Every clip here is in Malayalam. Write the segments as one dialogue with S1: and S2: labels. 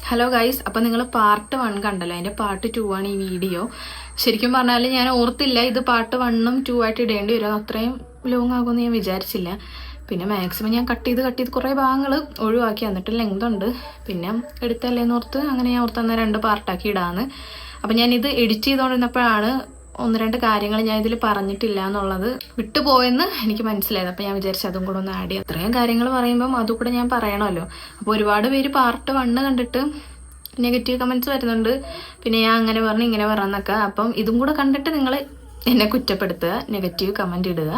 S1: ഹലോ ഗൈസ്, അപ്പം നിങ്ങൾ പാർട്ട് 1 കണ്ടല്ലോ, അതിൻ്റെ പാർട്ട് 2 ആണ് ഈ വീഡിയോ. ശരിക്കും പറഞ്ഞാൽ ഞാൻ ഓർത്തില്ല ഇത് പാർട്ട് 1ഉം 2 ആയിട്ട് ഇടേണ്ടി വരും. അത്രയും ലോങ് ആകുമെന്ന് ഞാൻ വിചാരിച്ചില്ല. പിന്നെ മാക്സിമം ഞാൻ കട്ട് ചെയ്ത് കുറേ ഭാഗങ്ങൾ ഒഴിവാക്കി, എന്നിട്ട് ലെങ്ത് ഉണ്ട്. പിന്നെ എടുത്തല്ലേന്ന് ഓർത്ത് അങ്ങനെ ഞാൻ ഓർത്തന്ന 2 പാർട്ടാക്കി ഇടാന്ന്. അപ്പം ഞാനിത് എഡിറ്റ് ചെയ്തുകൊണ്ടിരുന്നപ്പോഴാണ് 1-2 കാര്യങ്ങൾ ഞാൻ ഇതിൽ പറഞ്ഞിട്ടില്ല എന്നുള്ളത് വിട്ടുപോയെന്ന് എനിക്ക് മനസ്സിലായത്. അപ്പോൾ ഞാൻ വിചാരിച്ചു അതും കൂടെ ഒന്ന് ആഡ് ചെയ്യാം. അത്രയും കാര്യങ്ങൾ പറയുമ്പം അതും കൂടെ ഞാൻ പറയണമല്ലോ. അപ്പോൾ ഒരുപാട് പേര് പാർട്ട് 1 കണ്ടിട്ട് നെഗറ്റീവ് കമൻറ്റ്സ് വരുന്നുണ്ട്. പിന്നെ ഞാൻ അങ്ങനെ പറഞ്ഞു ഇങ്ങനെ പറഞ്ഞെന്നൊക്കെ. അപ്പം ഇതും കൂടെ കണ്ടിട്ട് നിങ്ങൾ എന്നെ കുറ്റപ്പെടുത്തുക, നെഗറ്റീവ് കമൻറ്റ് ഇടുക.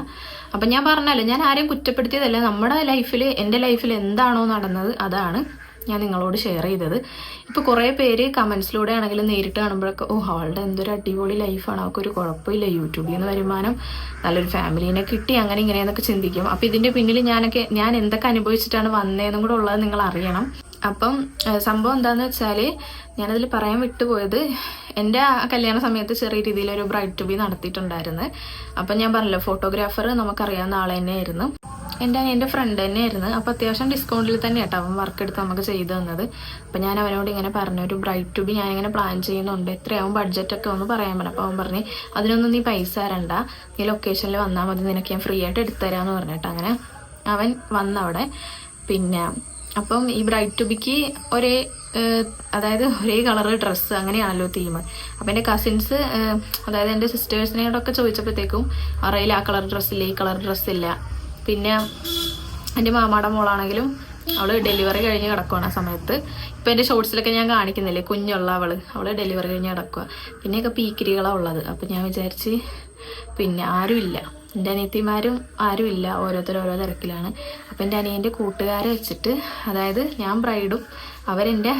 S1: അപ്പം ഞാൻ പറഞ്ഞല്ലോ, ഞാൻ ആരെയും കുറ്റപ്പെടുത്തിയതല്ല. നമ്മുടെ ലൈഫിൽ, എൻ്റെ ലൈഫിൽ എന്താണോ നടന്നത് അതാണ് ഞാൻ നിങ്ങളോട് ഷെയർ ചെയ്തത്. ഇപ്പോൾ കുറേ പേര് കമൻസിലൂടെ ആണെങ്കിലും നേരിട്ട് കാണുമ്പോഴൊക്കെ അവളുടെ എന്തൊരു അടിപൊളി ലൈഫാണ്, അവൾക്കൊരു കുഴപ്പമില്ല, യൂട്യൂബിൽ നിന്ന് വരുമാനം, നല്ലൊരു ഫാമിലീനെ കിട്ടി, അങ്ങനെ ഇങ്ങനെയെന്നൊക്കെ ചിന്തിക്കും. അപ്പോൾ ഇതിൻ്റെ പിന്നിൽ ഞാൻ എന്തൊക്കെ അനുഭവിച്ചിട്ടാണ് വന്നതെന്നും കൂടെ ഉള്ളത് നിങ്ങൾ അറിയണം. അപ്പം സംഭവം എന്താണെന്ന് വെച്ചാൽ, ഞാനതിൽ പറയാൻ വിട്ടുപോയത്, എൻ്റെ കല്യാണ സമയത്ത് ചെറിയ രീതിയിലൊരു ബ്രൈഡ് ടു ബി നടത്തിയിട്ടുണ്ടായിരുന്നു. അപ്പം ഞാൻ പറഞ്ഞല്ലോ, ഫോട്ടോഗ്രാഫർ നമുക്കറിയാവുന്ന ആൾ തന്നെയായിരുന്നു, എൻ്റെ ഫ്രണ്ട് തന്നെയായിരുന്നു. അപ്പോൾ അത്യാവശ്യം ഡിസ്കൗണ്ടിൽ തന്നെ കേട്ടോ അവൻ വർക്ക് എടുത്ത് നമുക്ക് ചെയ്തു തന്നത്. അപ്പം ഞാൻ അവനോട് ഇങ്ങനെ പറഞ്ഞു, ഒരു ബ്രൈഡ് ടു ബി ഞാനിങ്ങനെ പ്ലാൻ ചെയ്യുന്നുണ്ട്, എത്രയാവും ബഡ്ജറ്റൊക്കെ ഒന്ന് പറയാൻ പറഞ്ഞു. അപ്പോൾ അവൻ പറഞ്ഞു, അതിനൊന്നും നീ പൈസ തരണ്ട, നീ ലൊക്കേഷനിൽ വന്നാൽ മതി, നിനക്ക് ഞാൻ ഫ്രീ ആയിട്ട് എടുത്തുതരാമെന്ന് പറഞ്ഞിട്ട് അങ്ങനെ അവൻ വന്നവിടെ. പിന്നെ അപ്പം ഈ ബ്രൈഡ് ടു ബിക്ക് ഒരേ കളർ ഡ്രസ്സ് അങ്ങനെയാണല്ലോ തീം. അപ്പം എൻ്റെ കസിൻസ്, അതായത് എൻ്റെ സിസ്റ്റേഴ്സിനോടൊക്കെ ചോദിച്ചപ്പോഴത്തേക്കും അറിയില്ല, ആ കളർ ഡ്രസ്സില്ല, ഈ കളർ ഡ്രസ്സില്ല. പിന്നെ എൻ്റെ മാമാടെ മോളാണെങ്കിലും അവൾ ഡെലിവറി കഴിഞ്ഞ് കിടക്കുകയാണ് ആ സമയത്ത്. ഇപ്പം എൻ്റെ ഷോർട്സിലൊക്കെ ഞാൻ കാണിക്കുന്നില്ലേ, കുഞ്ഞുള്ള അവൾ ഡെലിവറി കഴിഞ്ഞ് കിടക്കുക. പിന്നെയൊക്കെ പീക്കിരികളാണ് ഉള്ളത്. അപ്പം ഞാൻ വിചാരിച്ച് പിന്നെ ആരുമില്ല, എൻ്റെ അനിയത്തിമാരും ആരുമില്ല, ഓരോരുത്തരും ഓരോ തിരക്കിലാണ്. അപ്പം എൻ്റെ അനിയൻ്റെ കൂട്ടുകാരെ വെച്ചിട്ട്, അതായത് ഞാൻ ബ്രൈഡും അവരെൻ്റെ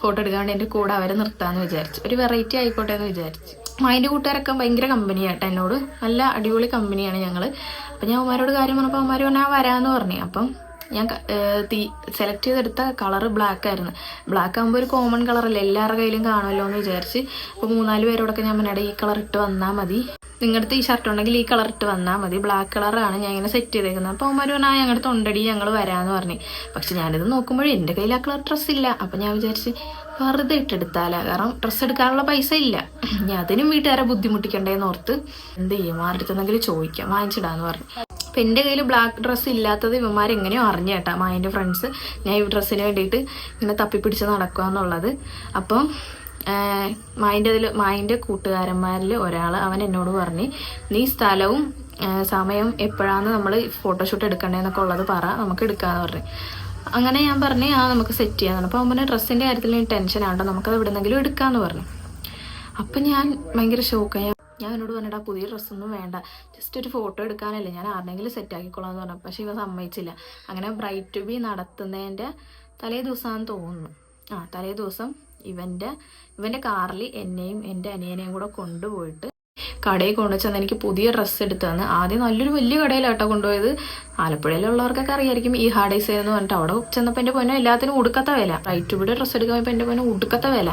S1: ഫോട്ടോ എടുക്കാൻ വേണ്ടി എൻ്റെ കൂടെ അവരെ നിർത്താമെന്ന് വിചാരിച്ചു. ഒരു വെറൈറ്റി ആയിക്കോട്ടെ എന്ന് വിചാരിച്ചു. അതിൻ്റെ കൂട്ടുകാരൊക്കെ ഭയങ്കര കമ്പനിയാട്ടോ എന്നോട്, നല്ല അടിപൊളി കമ്പനിയാണ് ഞങ്ങൾ. അപ്പം ഞാൻ അവന്മാരോട് കാര്യം പറഞ്ഞപ്പോൾ അവന്മാർ പറഞ്ഞാൽ വരാമെന്ന് പറഞ്ഞു. അപ്പം ഞാൻ സെലക്ട് ചെയ്തെടുത്ത കളറ് ബ്ലാക്ക് ആയിരുന്നു. ബ്ലാക്ക് ആകുമ്പോൾ ഒരു കോമൺ കളറല്ലേ, എല്ലാവരുടെ കയ്യിലും കാണുമല്ലോ എന്ന് വിചാരിച്ച്. അപ്പോൾ 3-4 പേരോടൊക്കെ ഞാൻ പറഞ്ഞാൽ ഈ കളർ ഇട്ട് വന്നാൽ മതി, നിങ്ങളുടെ ഈ ഷർട്ട് ഉണ്ടെങ്കിൽ ഈ കളർ ഇട്ട് വന്നാൽ മതി, ബ്ലാക്ക് കളറാണ് ഞാൻ ഇങ്ങനെ സെറ്റ് ചെയ്തേക്കുന്നത്. അപ്പോൾ അവന്മാർ പറഞ്ഞാൽ ഞങ്ങളുടെ തൊണ്ടടി ഞങ്ങൾ വരാമെന്ന് പറഞ്ഞു. പക്ഷെ ഞാനിത് നോക്കുമ്പോഴേ എൻ്റെ കയ്യിൽ ആ കളർ ഡ്രസ്സില്ല. അപ്പം ഞാൻ വിചാരിച്ച് വെറുതെ ഇട്ടെടുത്താല, കാരണം ഡ്രസ്സ് എടുക്കാനുള്ള പൈസ ഇല്ല, ഞാൻ അതിനും വീട്ടുകാരെ ബുദ്ധിമുട്ടിക്കണ്ടേന്ന് ഓർത്ത് എന്ത് ചെയ്യും, ആരുടെന്നെങ്കിലും ചോദിക്കാം, വാങ്ങിച്ചിടാന്ന് പറഞ്ഞു. അപ്പം എൻ്റെ കയ്യിൽ ബ്ലാക്ക് ഡ്രസ്സ് ഇല്ലാത്തത് ഇവന്മാരെങ്ങനെയോ അറിഞ്ഞു കേട്ടാ, മായൻ്റെ ഫ്രണ്ട്സ്, ഞാൻ ഈ ഡ്രസ്സിന് വേണ്ടിയിട്ട് ഇങ്ങനെ തപ്പിപ്പിടിച്ച് നടക്കുക എന്നുള്ളത്. അപ്പം മായൻ്റെ കൂട്ടുകാരന്മാരിൽ ഒരാൾ അവൻ എന്നോട് പറഞ്ഞ്, നീ സ്ഥലവും സമയം എപ്പോഴാണ് നമ്മൾ ഫോട്ടോഷൂട്ട് എടുക്കണ്ടേന്നൊക്കെ ഉള്ളത് പറ, നമുക്ക് എടുക്കാമെന്ന് പറഞ്ഞു. അങ്ങനെ ഞാൻ പറഞ്ഞു നമുക്ക് സെറ്റ് ചെയ്യാമെന്ന്. അപ്പോൾ അവൻ ഡ്രസ്സിൻ്റെ കാര്യത്തിൽ ടെൻഷൻ ആണ്ടോ, നമുക്കത് എവിടെന്നെങ്കിലും എടുക്കാമെന്ന് പറഞ്ഞു. അപ്പം ഞാൻ ഭയങ്കര ഷോക്കായി. ഞാൻ എന്നോട് പറഞ്ഞിട്ട് പുതിയ ഡ്രസ്സൊന്നും വേണ്ട, ജസ്റ്റ് ഒരു ഫോട്ടോ എടുക്കാനല്ലേ, ഞാൻ ആരുടെങ്കിലും സെറ്റ് ആക്കിക്കോളാം എന്ന് പറഞ്ഞു. പക്ഷേ ഇവ സമ്മതിച്ചില്ല. അങ്ങനെ ബ്രൈഡ് ടു ബി നടത്തുന്നതിൻ്റെ തലേ ദിവസമാണെന്ന് തോന്നുന്നു. തലേ ദിവസം ഇവൻ്റെ കാറിൽ എന്നെയും എൻ്റെ അനിയനെയും കൂടെ കൊണ്ടുപോയിട്ട് കടയിൽ കൊണ്ടുവച്ചെന്ന് എനിക്ക് പുതിയ ഡ്രസ്സ് എടുത്തു തന്ന്. ആദ്യം നല്ലൊരു വലിയ കടയിലാട്ടോ കൊണ്ടുപോയത്. ആലപ്പുഴയിലുള്ളവർക്കൊക്കെ അറിയായിരിക്കും, ഈ ഹാഡൈസ് എന്ന് പറഞ്ഞിട്ട്. അവിടെ ചെന്നപ്പോൾ എൻ്റെ പൊന്നെ എല്ലാത്തിനും ഉടുക്കത്ത വില, റൈറ്റ് ഇവിടെ ഡ്രസ്സ് എടുക്കാൻ പോയപ്പോൾ എൻ്റെ പൊന്നെ ഉടുക്കത്ത വില.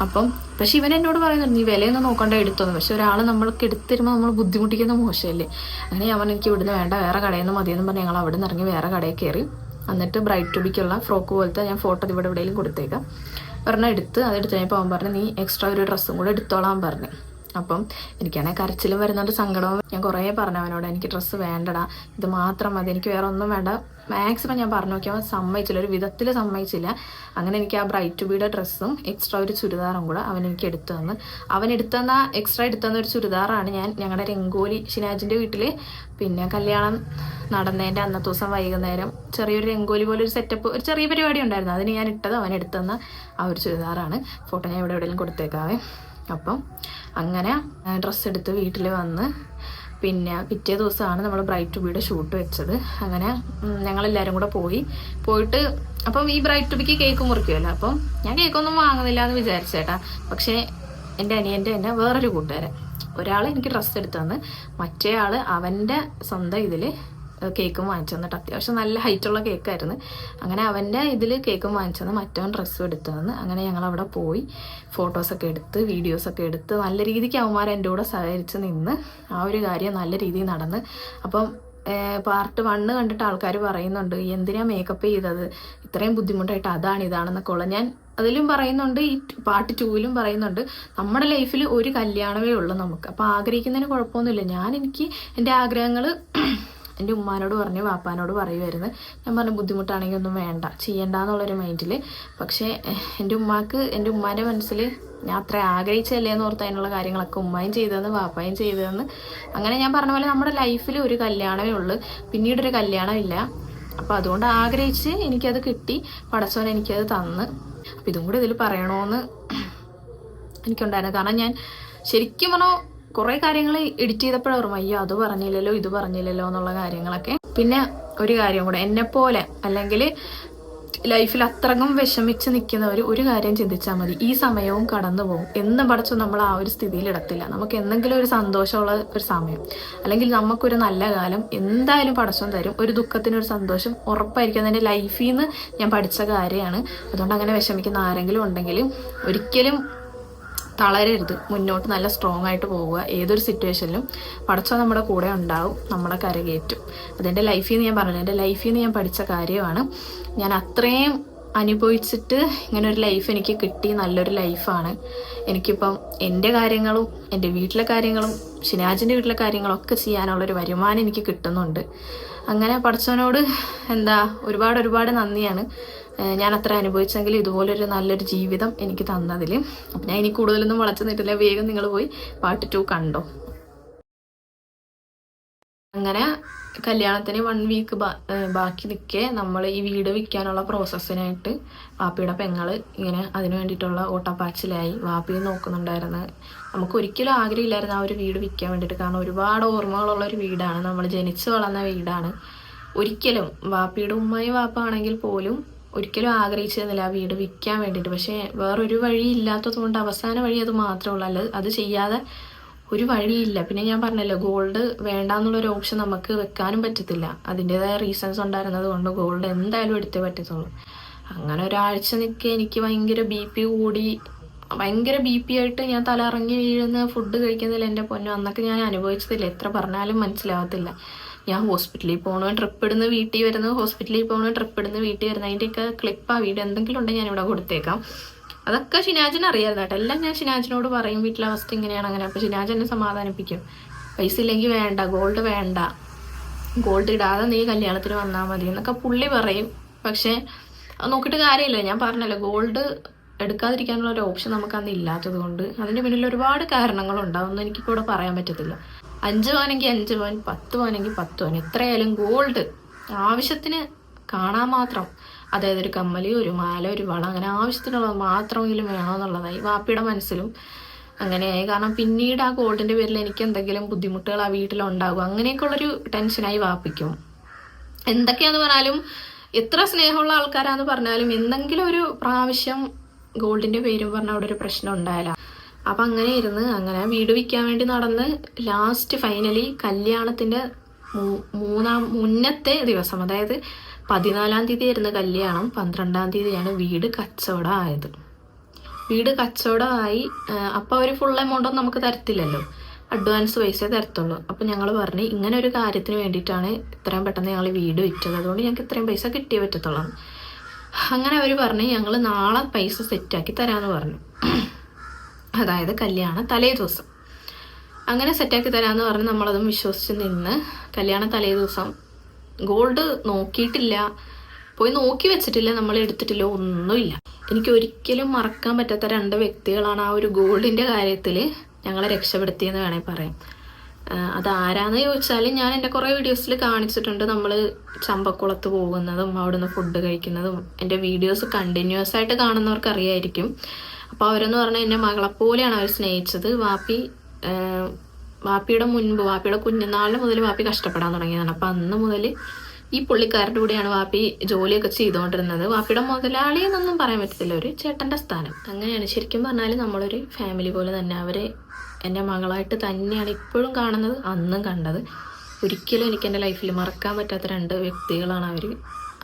S1: അപ്പം പക്ഷെ ഇവൻ എന്നോട് പറയുന്നുണ്ട്, നീ വിലയൊന്നും നോക്കണ്ട എടുത്തോന്ന്. പക്ഷെ ഒരാൾ നമ്മൾക്ക് എടുത്തിരുമ്പോൾ നമ്മൾ ബുദ്ധിമുട്ടിക്കുന്ന മോശമല്ലേ. അങ്ങനെ ഞാൻ എനിക്ക് ഇവിടുന്ന് വേണ്ട, വേറെ കടയിൽ നിന്ന് മതിയെന്ന് പറഞ്ഞ് ഞങ്ങൾ അവിടെ നിന്ന് ഇറങ്ങി വേറെ കടയിൽ കയറി. എന്നിട്ട് ബ്രൈഡ് ടു ബിക്കുള്ള ഫ്രോക്ക് പോലത്തെ ഞാൻ ഫോട്ടോ ഇവിടെ എവിടെയെങ്കിലും കൊടുത്തേക്കാം പറഞ്ഞാൽ അതെടുത്ത് കഴിഞ്ഞപ്പോൾ അവൻ പറഞ്ഞു, നീ എക്സ്ട്രാ ഒരു ഡ്രസ്സും കൂടെ എടുത്തോളാൻ പറഞ്ഞു. അപ്പം എനിക്കാണെങ്കിൽ കരച്ചിലും വരുന്നുണ്ട്, സങ്കടവും. ഞാൻ കുറേ പറഞ്ഞു അവനോട്, എനിക്ക് ഡ്രസ്സ് വേണ്ടടാ, ഇത് മാത്രം മതി, എനിക്ക് വേറെ ഒന്നും വേണ്ട. മാക്സിമം ഞാൻ പറഞ്ഞു നോക്കി, അവൻ സമ്മതിച്ചില്ല, ഒരു വിധത്തിൽ സമ്മതിച്ചില്ല. അങ്ങനെ എനിക്ക് ആ ബ്രൈഡ് ടു ബിയുടെ ഡ്രസ്സും എക്സ്ട്രാ ഒരു ചുരിദാറും കൂടെ അവൻ എനിക്ക് എടുത്തു തന്ന്. അവൻ എക്സ്ട്രാ എടുത്തുതന്ന ഒരു ചുരിദാറാണ് ഞാൻ ഞങ്ങളുടെ രംഗോലി ഷിനാജിൻ്റെ വീട്ടിൽ, പിന്നെ കല്യാണം നടന്നതിൻ്റെ അന്നത്തെ ദിവസം വൈകുന്നേരം ചെറിയൊരു രംഗോലി പോലെ ഒരു സെറ്റപ്പ്, ഒരു ചെറിയ പരിപാടി ഉണ്ടായിരുന്നു, അതിന് ഞാൻ ഇട്ടത് അവൻ എടുത്തുതന്ന ആ ഒരു ചുരിദാറാണ്. ഫോട്ടോ ഞാൻ എവിടെയെങ്കിലും കൊടുത്തേക്കാവേ. അപ്പം അങ്ങനെ ഡ്രസ്സ് എടുത്ത് വീട്ടിൽ വന്ന്, പിന്നെ പിറ്റേ ദിവസമാണ് നമ്മൾ ബ്രൈഡ് ടു ബിയുടെ ഷൂട്ട് വെച്ചത്. അങ്ങനെ ഞങ്ങളെല്ലാവരും കൂടെ പോയിട്ട് അപ്പം ഈ ബ്രൈഡ് ടു ബിക്ക് കേക്ക് മുറിക്കുമല്ലോ. അപ്പം ഞാൻ കേക്കൊന്നും വാങ്ങുന്നില്ല എന്ന് വിചാരിച്ചേട്ടാ. പക്ഷേ എൻ്റെ അനിയൻ്റെ തന്നെ വേറൊരു കൂട്ടുകാരൻ, ഒരാൾ എനിക്ക് ഡ്രസ്സ് എടുത്തു തന്ന്, മറ്റേ ആൾ അവൻ്റെ സ്വന്തം ഇതിൽ കേക്കും വാങ്ങിച്ചു തന്നിട്ട്. അത്യാവശ്യം നല്ല ഹൈറ്റുള്ള കേക്കായിരുന്നു. അങ്ങനെ അവൻ്റെ ഇതിൽ കേക്കും വാങ്ങിച്ചു തന്ന്, മറ്റവൻ ഡ്രസ്സും എടുത്തു തന്ന്. അങ്ങനെ ഞങ്ങളവിടെ പോയി ഫോട്ടോസൊക്കെ എടുത്ത് വീഡിയോസൊക്കെ എടുത്ത് നല്ല രീതിക്ക് അവന്മാർ എൻ്റെ കൂടെ സഹകരിച്ച് നിന്ന് ആ ഒരു കാര്യം നല്ല രീതിയിൽ നടന്ന്. അപ്പം പാർട്ട് 1 കണ്ടിട്ട് ആൾക്കാർ പറയുന്നുണ്ട് എന്തിനാ മേക്കപ്പ് ചെയ്തത്, ഇത്രയും ബുദ്ധിമുട്ടായിട്ട് അതാണ് ഇതാണെന്നൊക്കെ ഉള്ള. ഞാൻ അതിലും പറയുന്നുണ്ട്, ഈ പാർട്ട് 2-ലും പറയുന്നുണ്ട്, നമ്മുടെ ലൈഫിൽ ഒരു കല്യാണമേ ഉള്ളൂ നമുക്ക്. അപ്പോൾ ആഗ്രഹിക്കുന്നതിന് കുഴപ്പമൊന്നുമില്ല. എനിക്ക് എൻ്റെ ആഗ്രഹങ്ങൾ എൻ്റെ ഉമ്മാനോട് പറഞ്ഞു, വാപ്പാനോട് പറയുമായിരുന്നു. ഞാൻ പറഞ്ഞു ബുദ്ധിമുട്ടാണെങ്കിൽ ഒന്നും വേണ്ട, ചെയ്യണ്ടെന്നുള്ളൊരു മൈൻഡിൽ. പക്ഷേ എൻ്റെ ഉമ്മാൻ്റെ മനസ്സിൽ ഞാൻ അത്ര ആഗ്രഹിച്ചല്ലേ എന്ന് ഓർത്ത് അതിനുള്ള കാര്യങ്ങളൊക്കെ ഉമ്മയും ചെയ്തതെന്ന് വാപ്പായും ചെയ്തതെന്ന്. അങ്ങനെ ഞാൻ പറഞ്ഞ പോലെ നമ്മുടെ ലൈഫിൽ ഒരു കല്യാണമേ ഉള്ളൂ, പിന്നീടൊരു കല്യാണമില്ല. അപ്പോൾ അതുകൊണ്ട് ആഗ്രഹിച്ച് എനിക്കത് കിട്ടി, പടച്ചോൻ എനിക്കത് തന്ന്. അപ്പം ഇതും കൂടി ഇതിൽ പറയണമെന്ന് എനിക്കുണ്ടായിരുന്നു. കാരണം ഞാൻ ശരിക്കും പറഞ്ഞാൽ കുറേ കാര്യങ്ങൾ എഡിറ്റ് ചെയ്തപ്പോഴാണ് ഓർമ്മ, അയ്യോ അത് പറഞ്ഞില്ലല്ലോ ഇത് പറഞ്ഞില്ലല്ലോ എന്നുള്ള കാര്യങ്ങളൊക്കെ. പിന്നെ ഒരു കാര്യം കൂടെ, എന്നെപ്പോലെ അല്ലെങ്കിൽ ലൈഫിൽ അത്രയും വിഷമിച്ച് നിൽക്കുന്നവർ ഒരു കാര്യം ചിന്തിച്ചാൽ മതി, ഈ സമയവും കടന്നു പോകും. എന്നും പഠിച്ചു നമ്മൾ ആ ഒരു സ്ഥിതിയിൽ ഇടത്തില്ല. നമുക്ക് എന്തെങ്കിലും ഒരു സന്തോഷമുള്ള ഒരു സമയം, അല്ലെങ്കിൽ നമുക്കൊരു നല്ല കാലം എന്തായാലും പടച്ചോൻ തരും. ഒരു ദുഃഖത്തിനൊരു സന്തോഷം ഉറപ്പായിരിക്കും. എൻ്റെ ലൈഫിൽ നിന്ന് ഞാൻ പഠിച്ച കാര്യമാണ്. അതുകൊണ്ട് അങ്ങനെ വിഷമിക്കുന്ന ആരെങ്കിലും ഉണ്ടെങ്കിൽ ഒരിക്കലും തളരരുത്, മുന്നോട്ട് നല്ല സ്ട്രോങ് ആയിട്ട് പോവുക. ഏതൊരു സിറ്റുവേഷനിലും പടച്ചോൻ നമ്മുടെ കൂടെ ഉണ്ടാവും, നമ്മളെ കരകയറ്റും. അതെൻ്റെ ലൈഫിൽ നിന്ന് ഞാൻ പറഞ്ഞു, എൻ്റെ ലൈഫിൽ നിന്ന് ഞാൻ പഠിച്ച കാര്യമാണ്. ഞാൻ അത്രയും അനുഭവിച്ചിട്ട് ഇങ്ങനെ ഒരു ലൈഫ് എനിക്ക് കിട്ടി, നല്ലൊരു ലൈഫാണ്. എനിക്കിപ്പം എൻ്റെ കാര്യങ്ങളും എൻ്റെ വീട്ടിലെ കാര്യങ്ങളും ഷിനാജിൻ്റെ വീട്ടിലെ കാര്യങ്ങളൊക്കെ ചെയ്യാനുള്ളൊരു വരുമാനം എനിക്ക് കിട്ടുന്നുണ്ട്. അങ്ങനെ പടച്ചവനോട് ഒരുപാട് നന്ദിയാണ്. ഞാൻ അത്ര അനുഭവിച്ചെങ്കിൽ ഇതുപോലൊരു നല്ലൊരു ജീവിതം എനിക്ക് തന്നതിൽ. അപ്പം ഞാൻ ഇനി കൂടുതലൊന്നും വളച്ചു നിട്ടില്ല, വേഗം നിങ്ങൾ പോയി പാർട്ട് 2 കണ്ടോ. അങ്ങനെ കല്യാണത്തിന് 1 വീക്ക് ബാക്കി നിൽക്കെ നമ്മൾ ഈ വീട് വിൽക്കാനുള്ള പ്രോസസ്സിനായിട്ട് വാപ്പിയുടെ പെങ്ങൾ ഇങ്ങനെ അതിന് വേണ്ടിയിട്ടുള്ള ഓട്ടപ്പാച്ചിലായി. വാപ്പി നോക്കുന്നുണ്ടായിരുന്നു. നമുക്ക് ഒരിക്കലും ആഗ്രഹമില്ലായിരുന്നു ആ ഒരു വീട് വിൽക്കാൻ വേണ്ടിയിട്ട്. കാരണം ഒരുപാട് ഓർമ്മകളുള്ള ഒരു വീടാണ്, നമ്മൾ ജനിച്ചു വളർന്ന വീടാണ്. ഒരിക്കലും വാപ്പിയുടെ ഉമ്മയും വാപ്പ ആണെങ്കിൽ പോലും ഒരിക്കലും ആഗ്രഹിച്ചിരുന്നില്ല ആ വീട് വിൽക്കാൻ വേണ്ടിയിട്ട്. പക്ഷേ വേറൊരു വഴി ഇല്ലാത്തത് കൊണ്ട് അവസാന വഴി അത് മാത്രമേ ഉള്ളൂ, അല്ല അത് ചെയ്യാതെ ഒരു വഴിയില്ല. പിന്നെ ഞാൻ പറഞ്ഞല്ലോ, ഗോൾഡ് വേണ്ടാന്നുള്ളൊരു ഓപ്ഷൻ നമുക്ക് വെക്കാനും പറ്റത്തില്ല. അതിൻ്റെതായ റീസൺസ് ഉണ്ടായിരുന്നത് കൊണ്ട് ഗോൾഡ് എന്തായാലും എടുത്തേ പറ്റത്തുള്ളൂ. അങ്ങനെ ഒരാഴ്ച നിൽക്കെ എനിക്ക് ഭയങ്കര BP കൂടി, ഭയങ്കര BP ആയിട്ട് ഞാൻ തലറങ്ങി വീഴുന്ന, ഫുഡ് കഴിക്കുന്നില്ല. എൻ്റെ പൊന്നോ, അന്നൊക്കെ ഞാൻ അനുഭവിച്ചതില്ല, എത്ര പറഞ്ഞാലും മനസ്സിലാവത്തില്ല. ഞാൻ ഹോസ്പിറ്റലിൽ പോകണോ, ട്രിപ്പ് ഇടുന്ന വീട്ടിൽ വരുന്നു, ഹോസ്പിറ്റലിൽ പോകണോ, ട്രിപ്പ് ഇടുന്ന വീട്ടിൽ വരുന്നത്, അതിൻ്റെയൊക്കെ ക്ലിപ്പാ വീഡിയോ എന്തെങ്കിലും ഉണ്ടെങ്കിൽ ഞാനിവിടെ കൊടുത്തേക്കാം. അതൊക്കെ ഷിനാജിന് അറിയാമായിരുന്നു കേട്ടോ. എല്ലാം ഞാൻ ഷിനാജിനോട് പറയും, വീട്ടിലെ അവസ്ഥ ഇങ്ങനെയാണ് അങ്ങനെ. അപ്പോൾ ഷിനാജ് എന്നെ സമാധാനിപ്പിക്കും, പൈസ ഇല്ലെങ്കിൽ വേണ്ട, ഗോൾഡ് വേണ്ട, ഗോൾഡ് ഇടാതെ നീ കല്യാണത്തിന് വന്നാൽ മതി എന്നൊക്കെ പുള്ളി പറയും. പക്ഷേ അത് നോക്കിയിട്ട് കാര്യമില്ല. ഞാൻ പറഞ്ഞല്ലോ, ഗോൾഡ് എടുക്കാതിരിക്കാനുള്ള ഒരു ഓപ്ഷൻ നമുക്ക് അന്ന് ഇല്ലാത്തത് കൊണ്ട് അതിൻ്റെ പിന്നിൽ ഒരുപാട് കാരണങ്ങളുണ്ടാവും. ഒന്നും എനിക്ക് കൂടെ പറയാൻ പറ്റത്തില്ല. 5 പവനെങ്കിൽ 5 പവൻ, 10 പവനെങ്കിൽ 10 പവൻ, എത്രയായാലും ഗോൾഡ് ആവശ്യത്തിന് കാണാൻ മാത്രം, അതായത് ഒരു കമ്മല്, ഒരു മാല, ഒരു വള, അങ്ങനെ ആവശ്യത്തിനുള്ളത് മാത്രമെങ്കിലും വേണമെന്നുള്ളതായി വാപ്പിയുടെ മനസ്സിലും അങ്ങനെയായി. കാരണം പിന്നീട് ആ ഗോൾഡിൻ്റെ പേരിൽ എനിക്ക് എന്തെങ്കിലും ബുദ്ധിമുട്ടുകൾ ആ വീട്ടിലുണ്ടാകും, അങ്ങനെയൊക്കെയുള്ളൊരു ടെൻഷനായി വാപ്പിക്കും. എന്തൊക്കെയാന്ന് പറഞ്ഞാലും, എത്ര സ്നേഹമുള്ള ആൾക്കാരാന്ന് പറഞ്ഞാലും എന്തെങ്കിലും ഒരു പ്രാവശ്യം ഗോൾഡിൻ്റെ പേരും പറഞ്ഞാൽ അവിടെ ഒരു പ്രശ്നം ഉണ്ടായാല. അപ്പം അങ്ങനെ ഇരുന്ന് അങ്ങനെ വീട് വിൽക്കാൻ വേണ്ടി നടന്ന് ലാസ്റ്റ് ഫൈനലി കല്യാണത്തിൻ്റെ മുന്നത്തെ ദിവസം, അതായത് 14-ാം തീയതി ആയിരുന്നു കല്യാണം, 12-ാം തീയതിയാണ് വീട് കച്ചവടമായത്. വീട് കച്ചവടമായി. അപ്പോൾ അവർ ഫുൾ എമൗണ്ട് ഒന്നും നമുക്ക് തരത്തില്ലല്ലോ, അഡ്വാൻസ് പൈസ തരത്തുള്ളൂ. അപ്പം ഞങ്ങൾ പറഞ്ഞ് ഇങ്ങനെ ഒരു കാര്യത്തിന് വേണ്ടിയിട്ടാണ് ഇത്രയും പെട്ടെന്ന് ഞങ്ങൾ വീട് വിറ്റത്, അതുകൊണ്ട് ഞങ്ങൾക്ക് ഇത്രയും പൈസ കിട്ടിയേ പറ്റത്തുള്ളൂ. അങ്ങനെ അവർ പറഞ്ഞ് ഞങ്ങൾ നാളെ പൈസ സെറ്റാക്കി തരാമെന്ന് പറഞ്ഞു, അതായത് കല്യാണ തലേ ദിവസം. അങ്ങനെ സെറ്റാക്കി തരാമെന്ന് പറഞ്ഞ് നമ്മളതും വിശ്വസിച്ച് നിന്ന് കല്യാണ തലേ ദിവസം ഗോൾഡ് നോക്കിയിട്ടില്ല, പോയി നോക്കി വെച്ചിട്ടില്ല, നമ്മൾ എടുത്തിട്ടില്ല, ഒന്നുമില്ല. എനിക്ക് ഒരിക്കലും മറക്കാൻ പറ്റാത്ത 2 വ്യക്തികളാണ് ആ ഒരു ഗോൾഡിൻ്റെ കാര്യത്തിൽ ഞങ്ങളെ രക്ഷപ്പെടുത്തിയെന്ന് വേണമെങ്കിൽ പറയാം. അതാരാന്ന് ചോദിച്ചാൽ ഞാൻ എൻ്റെ കുറേ വീഡിയോസിൽ കാണിച്ചിട്ടുണ്ട്. നമ്മൾ ചമ്പക്കുളത്ത് പോകുന്നതും അവിടുന്ന് ഫുഡ് കഴിക്കുന്നതും എൻ്റെ വീഡിയോസ് കണ്ടിന്യൂസ് ആയിട്ട് കാണുന്നവർക്ക് അറിയായിരിക്കും. അപ്പോൾ അവരെന്ന് പറഞ്ഞാൽ എൻ്റെ മകളെപ്പോലെയാണ് അവർ സ്നേഹിച്ചത്. വാപ്പിയുടെ കുഞ്ഞുനാളിന് മുതൽ വാപ്പി കഷ്ടപ്പെടാൻ തുടങ്ങിയതാണ്. അപ്പം അന്ന് മുതൽ ഈ പുള്ളിക്കാരുടെ കൂടെയാണ് വാപ്പി ജോലിയൊക്കെ ചെയ്തുകൊണ്ടിരുന്നത്. വാപ്പിയുടെ മുതലാളി എന്നൊന്നും പറയാൻ പറ്റത്തില്ല, ഒരു ചേട്ടൻ്റെ സ്ഥാനം. അങ്ങനെയാണ് ശരിക്കും പറഞ്ഞാൽ നമ്മളൊരു ഫാമിലി പോലെ തന്നെ. അവരെ എൻ്റെ മകളായിട്ട് തന്നെയാണ് ഇപ്പോഴും കാണുന്നത്, അന്നും കണ്ടത്. ഒരിക്കലും എനിക്ക് എൻ്റെ ലൈഫിൽ മറക്കാൻ പറ്റാത്ത 2 വ്യക്തികളാണ് അവർ.